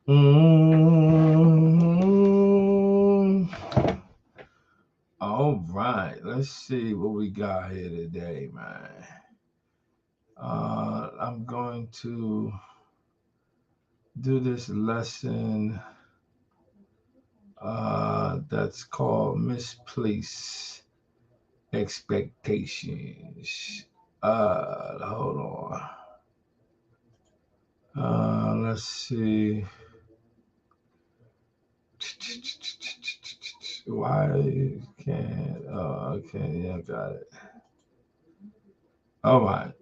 Mm. All right, let's see what we got here today, man. I'm going to do this lesson that's called Misplaced Expectations. Hold on. Let's see. Why can't? Oh, okay, yeah, got it. All right.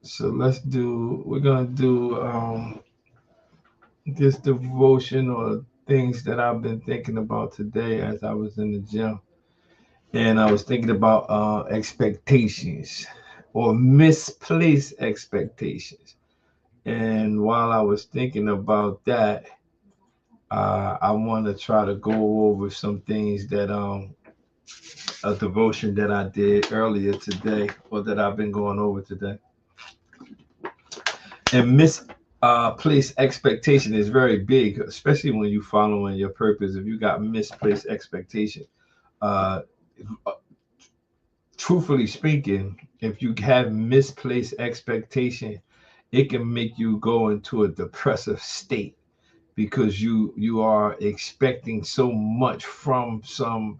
So let's do. We're gonna do this devotion or things that I've been thinking about today as I was in the gym, and I was thinking about expectations or misplaced expectations. And while I was thinking about that, I want to try to go over some things that a devotion that I did earlier today, or that I've been going over today. And misplaced expectation is very big, especially when you following your purpose. If you got misplaced expectation, uh, truthfully speaking, if you have misplaced expectation, it can make you go into a depressive state because you are expecting so much from some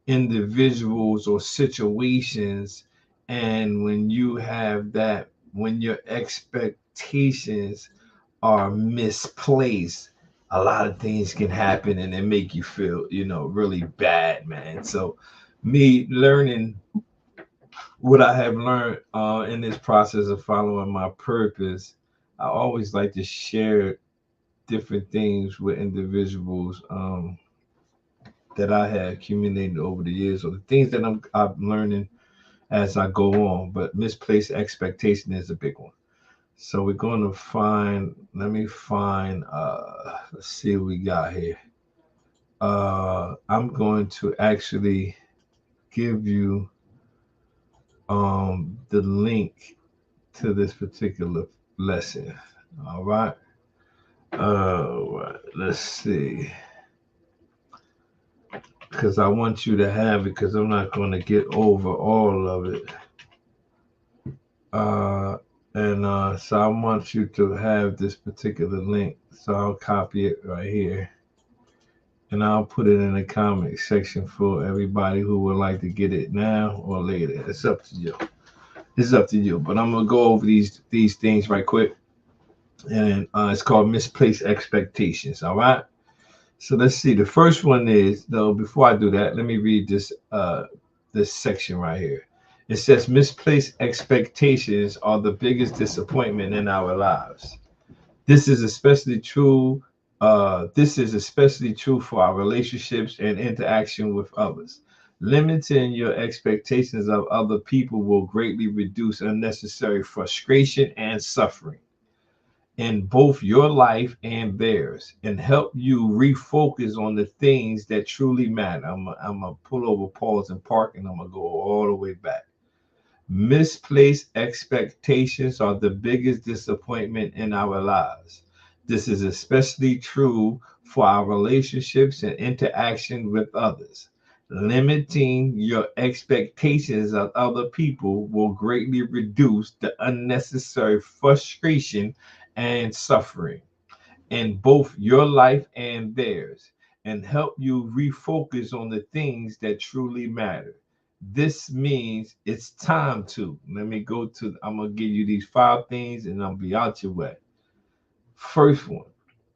individuals or situations. And when you have that, when your expectations are misplaced, a lot of things can happen and it make you feel, really bad, man. So me learning what I have learned in this process of following my purpose, I always like to share different things with individuals that I have accumulated over the years, or the things that I'm learning as I go on. But misplaced expectation is a big one. So we're going to find. Let me find. Let's see what we got here. I'm going to actually give you the link to this particular lesson. All right. All right. Let's see. Because I want you to have it. Because I'm not going to get over all of it. Uh, and so I want you to have this particular link. So I'll copy it right here, and I'll put it in the comment section for everybody who would like to get it now or later. It's up to you. It's up to you. But I'm gonna go over these things right quick, and it's called misplaced expectations. All right. So let's see. The first one is, though. Before I do that, let me read this section right here. It says misplaced expectations are the biggest disappointment in our lives. This is especially true. This is especially true for our relationships and interaction with others. Limiting your expectations of other people will greatly reduce unnecessary frustration and suffering in both your life and theirs, and help you refocus on the things that truly matter. I'm gonna pull over, pause, and park, and I'm gonna go all the way back. Misplaced expectations are the biggest disappointment in our lives. This is especially true for our relationships and interaction with others. Limiting your expectations of other people will greatly reduce the unnecessary frustration and suffering in both your life and theirs, and help you refocus on the things that truly matter. This means it's time to. Let me go to, I'm going to give you these 5 things and I'll be out your way. First one,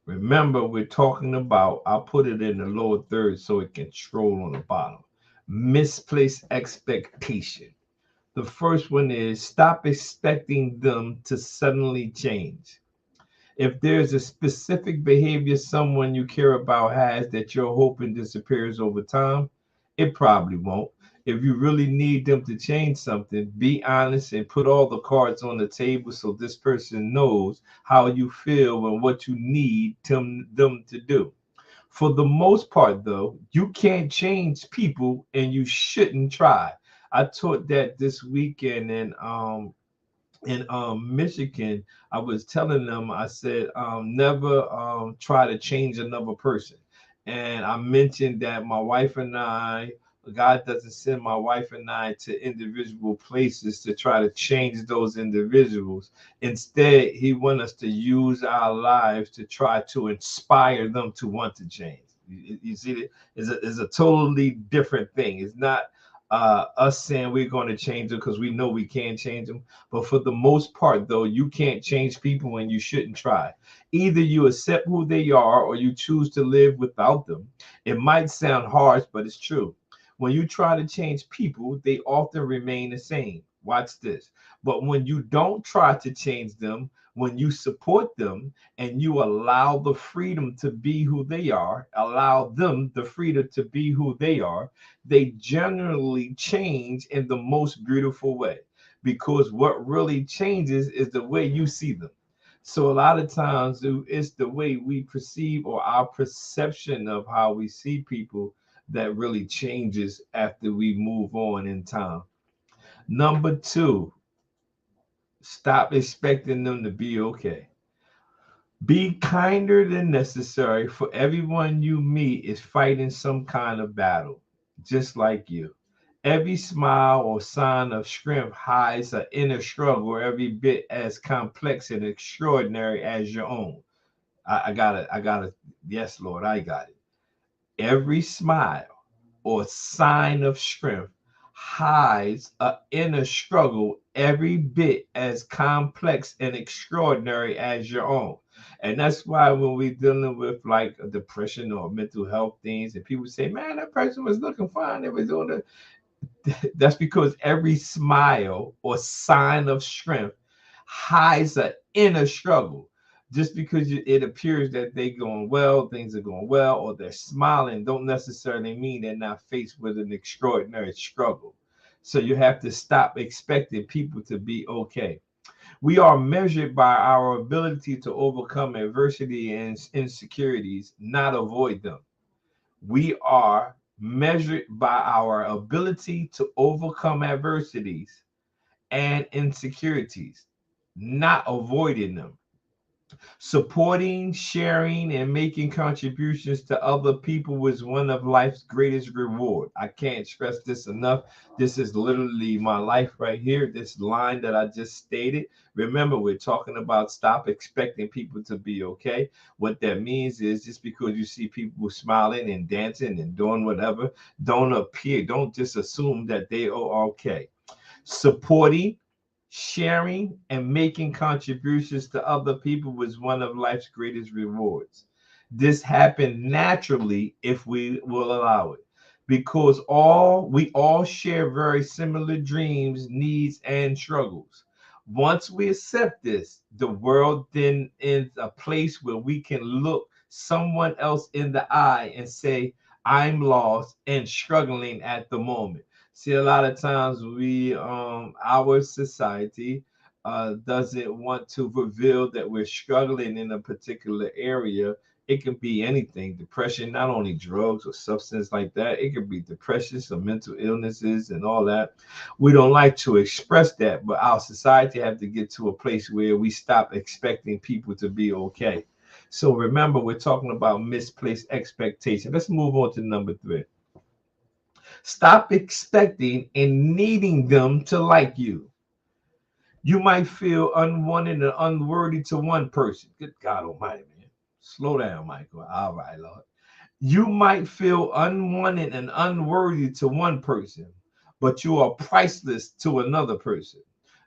remember we're talking about, I'll put it in the lower third so it can scroll on the bottom. Misplaced expectation. The first one is stop expecting them to suddenly change. If there's a specific behavior someone you care about has that you're hoping disappears over time, it probably won't. If you really need them to change something, be honest and put all the cards on the table so this person knows how you feel and what you need them to do. For the most part, though, you can't change people and you shouldn't try. I taught that this weekend, and in Michigan, I was telling them, I said, never try to change another person. And I mentioned that my wife and I, God doesn't send my wife and I to individual places to try to change those individuals. Instead, He wants us to use our lives to try to inspire them to want to change. You see, it's a totally different thing. It's not us saying we're going to change them because we know we can't change them. But for the most part, though, you can't change people and you shouldn't try. Either you accept who they are or you choose to live without them. It might sound harsh, but it's true. When you try to change people, they often remain the same. Watch this. But when you don't try to change them, when you support them and you allow the freedom to be who they are, allow them the freedom to be who they generally change in the most beautiful way, because what really changes is the way you see them. So a lot of times it's the way we perceive or our perception of how we see people that really changes after we move on in time. Number two, stop expecting them to be okay. Be kinder than necessary, for everyone you meet is fighting some kind of battle, just like you. Every smile or sign of strength hides an inner struggle every bit as complex and extraordinary as your own. I got it. Yes, Lord, I got it. Every smile or sign of strength hides an inner struggle every bit as complex and extraordinary as your own. And that's why when we're dealing with like a depression or mental health things, and people say, man, that person was looking fine, they were doing it. That's because every smile or sign of strength hides an inner struggle. Just because it appears that they're going well, things are going well, or they're smiling, don't necessarily mean they're not faced with an extraordinary struggle. So you have to stop expecting people to be okay. We are measured by our ability to overcome adversity and insecurities, not avoid them. We are measured by our ability to overcome adversities and insecurities, not avoiding them. Supporting, sharing, and making contributions to other people is one of life's greatest reward. I can't stress this enough. This is literally my life right here. This line that I just stated. Remember, we're talking about stop expecting people to be okay. What that means is just because you see people smiling and dancing and doing whatever, don't just assume that they are okay. Supporting, sharing, and making contributions to other people was one of life's greatest rewards. This happened naturally if we will allow it, because all we all share very similar dreams, needs, and struggles. Once we accept this, the world then is a place where we can look someone else in the eye and say, I'm lost and struggling at the moment. See, a lot of times our society doesn't want to reveal that we're struggling in a particular area. It can be anything, depression, not only drugs or substance like that. It could be depression, some mental illnesses and all that. We don't like to express that, but our society have to get to a place where we stop expecting people to be okay. So remember, we're talking about misplaced expectation. Let's move on to number three. Stop expecting and needing them to like you. You might feel unwanted and unworthy to one person. Good God Almighty, man. Slow down, Michael. All right, Lord. You might feel unwanted and unworthy to one person, but you are priceless to another person.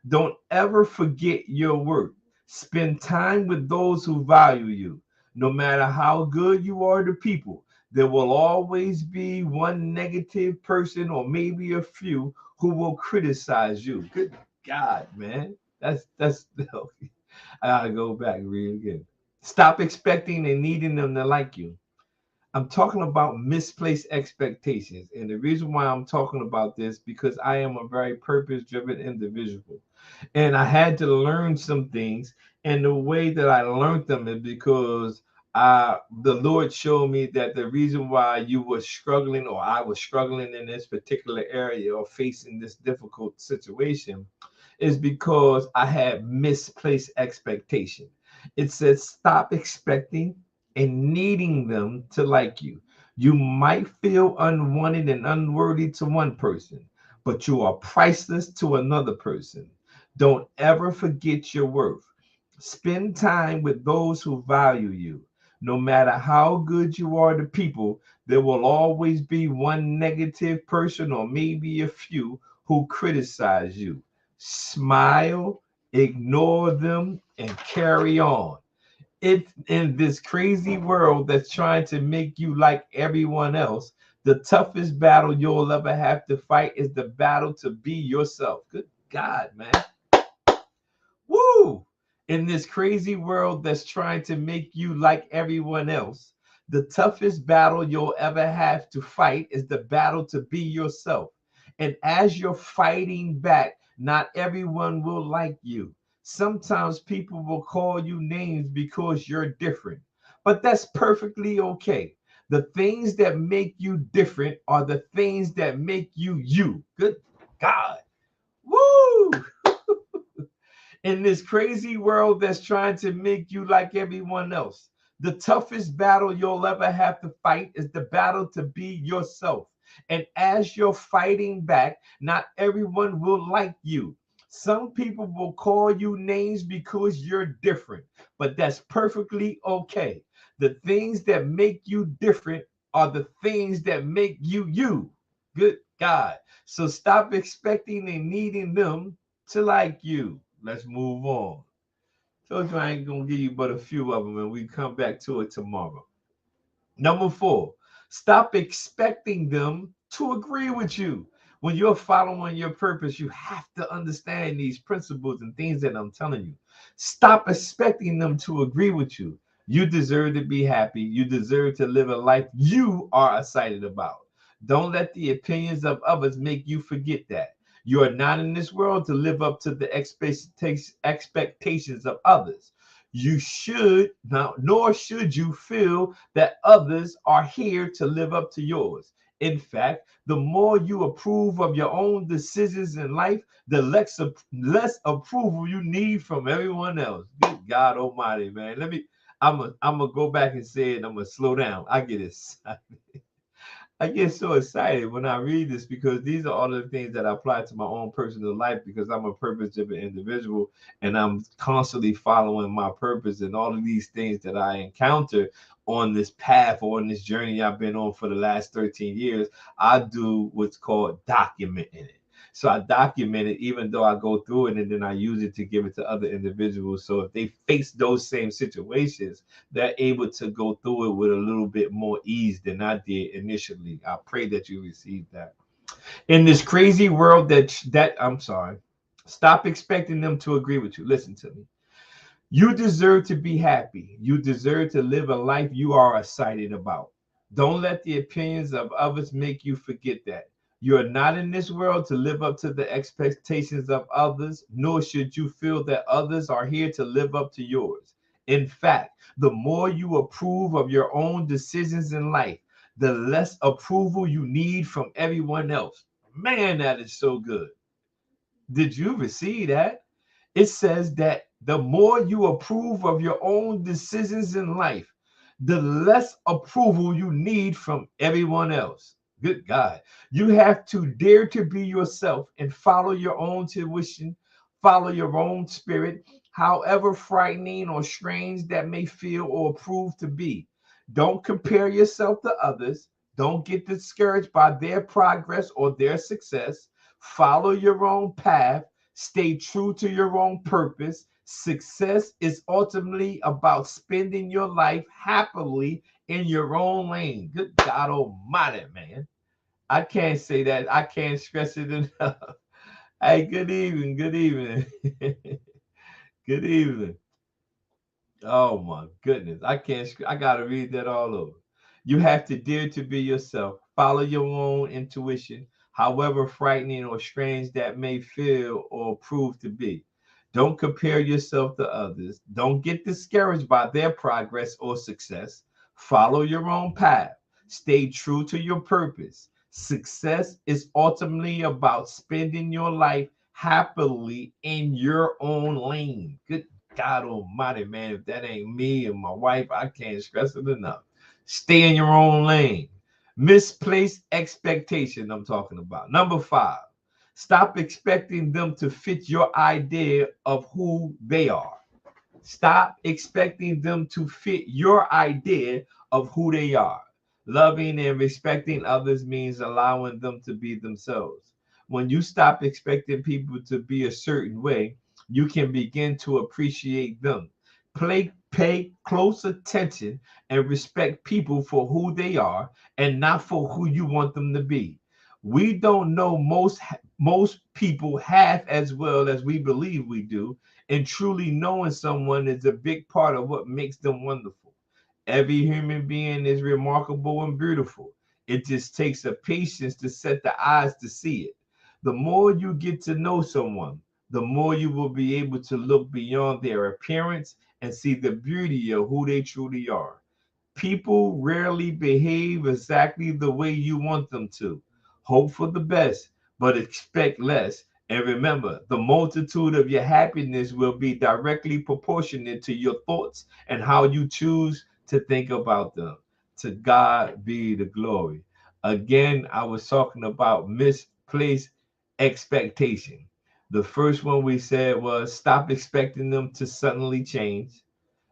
Don't ever forget your worth. Spend time with those who value you. No matter how good you are to people, there will always be one negative person or maybe a few who will criticize you. Good God, man. That's I gotta go back and read it again. Stop expecting and needing them to like you. I'm talking about misplaced expectations. And the reason why I'm talking about this because I am a very purpose-driven individual. And I had to learn some things. And the way that I learned them is because the Lord showed me that the reason why you were struggling or I was struggling in this particular area or facing this difficult situation is because I had misplaced expectation. It says stop expecting and needing them to like you. You might feel unwanted and unworthy to one person, but you are priceless to another person. Don't ever forget your worth. Spend time with those who value you. No matter how good you are to people, there will always be one negative person or maybe a few who criticize you. Smile, ignore them, and carry on. It's in this crazy world that's trying to make you like everyone else. The toughest battle you'll ever have to fight is the battle to be yourself. Good God, man. Woo! In this crazy world that's trying to make you like everyone else, the toughest battle you'll ever have to fight is the battle to be yourself. And as you're fighting back, not everyone will like you. Sometimes people will call you names because you're different, but that's perfectly okay. The things that make you different are the things that make you you. Good God. Woo! In this crazy world that's trying to make you like everyone else. The toughest battle you'll ever have to fight is the battle to be yourself. And as you're fighting back, not everyone will like you. Some people will call you names because you're different, but that's perfectly okay. The things that make you different are the things that make you you. Good God. So stop expecting and needing them to like you. Let's move on. Told you I ain't gonna give you but a few of them, and we come back to it tomorrow. Number 4, stop expecting them to agree with you. When you're following your purpose, you have to understand these principles and things that I'm telling you. Stop expecting them to agree with you. You deserve to be happy. You deserve to live a life you are excited about. Don't let the opinions of others make you forget that. You are not in this world to live up to the expectations of others. You should not, nor should you feel that others are here to live up to yours. In fact, the more you approve of your own decisions in life, the less approval you need from everyone else. Good God Almighty, man. I'm gonna go back and say it. I'm gonna slow down. I get so excited when I read this because these are all the things that I apply to my own personal life because I'm a purpose driven individual and I'm constantly following my purpose and all of these things that I encounter on this path or on this journey I've been on for the last 13 years. I do what's called documenting it. So I document it even though I go through it and then I use it to give it to other individuals. So if they face those same situations, they're able to go through it with a little bit more ease than I did initially. I pray that you receive that. In this crazy world that I'm sorry, stop expecting them to agree with you. Listen to me. You deserve to be happy. You deserve to live a life you are excited about. Don't let the opinions of others make you forget that. You are not in this world to live up to the expectations of others, nor should you feel that others are here to live up to yours. In fact, the more you approve of your own decisions in life, the less approval you need from everyone else. Man, that is so good. Did you receive that? It says that the more you approve of your own decisions in life, the less approval you need from everyone else. Good God. You have to dare to be yourself and follow your own tuition, follow your own spirit, however frightening or strange that may feel or prove to be. Don't compare yourself to others. Don't get discouraged by their progress or their success. Follow your own path. Stay true to your own purpose. Success is ultimately about spending your life happily in your own lane. Good God Almighty, man. I can't say that. I can't stress it enough. Hey, good evening. Good evening. Good evening. Oh my goodness. I can't, I got to read that all over. You have to dare to be yourself. Follow your own intuition, however frightening or strange that may feel or prove to be. Don't compare yourself to others. Don't get discouraged by their progress or success. Follow your own path. Stay true to your purpose. Success is ultimately about spending your life happily in your own lane. Good God Almighty, man. If that ain't me and my wife, I can't stress it enough. Stay in your own lane. Misplaced expectation, I'm talking about. Number 5, stop expecting them to fit your idea of who they are. Stop expecting them to fit your idea of who they are. Loving and respecting others means allowing them to be themselves. When you stop expecting people to be a certain way, you can begin to appreciate them. Pay close attention and respect people for who they are and not for who you want them to be. We don't know most people half as well as we believe we do, and truly knowing someone is a big part of what makes them wonderful. Every human being is remarkable and beautiful. It just takes a patience to set the eyes to see it. The more you get to know someone, the more you will be able to look beyond their appearance and see the beauty of who they truly are. People rarely behave exactly the way you want them to. Hope for the best, but expect less. And remember, the multitude of your happiness will be directly proportionate to your thoughts and how you choose to think about them. To God be the glory. Again, I was talking about misplaced expectation. The first one we said was stop expecting them to suddenly change.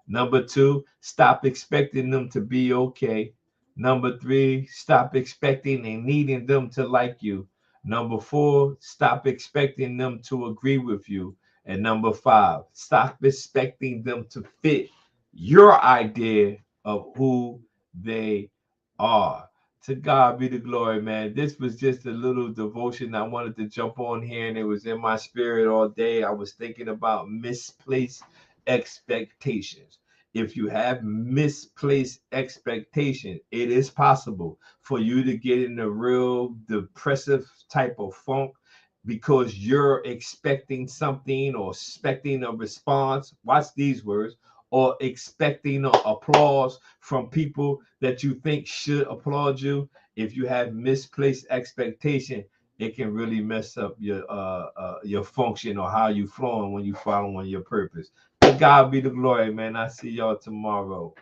Number 2, stop expecting them to be okay. Number 3, stop expecting and needing them to like you. Number 4, stop expecting them to agree with you. And number 5, stop expecting them to fit your idea of who they are. To God be the glory, man. This was just a little devotion. I wanted to jump on here, and it was in my spirit all day. I was thinking about misplaced expectations. If you have misplaced expectation, it is possible for you to get in a real depressive type of funk because you're expecting something or expecting a response. Watch these words, or expecting applause from people that you think should applaud you. If you have misplaced expectation, it can really mess up your function or how you flowing when you following your purpose. To God be the glory, man. I see y'all tomorrow.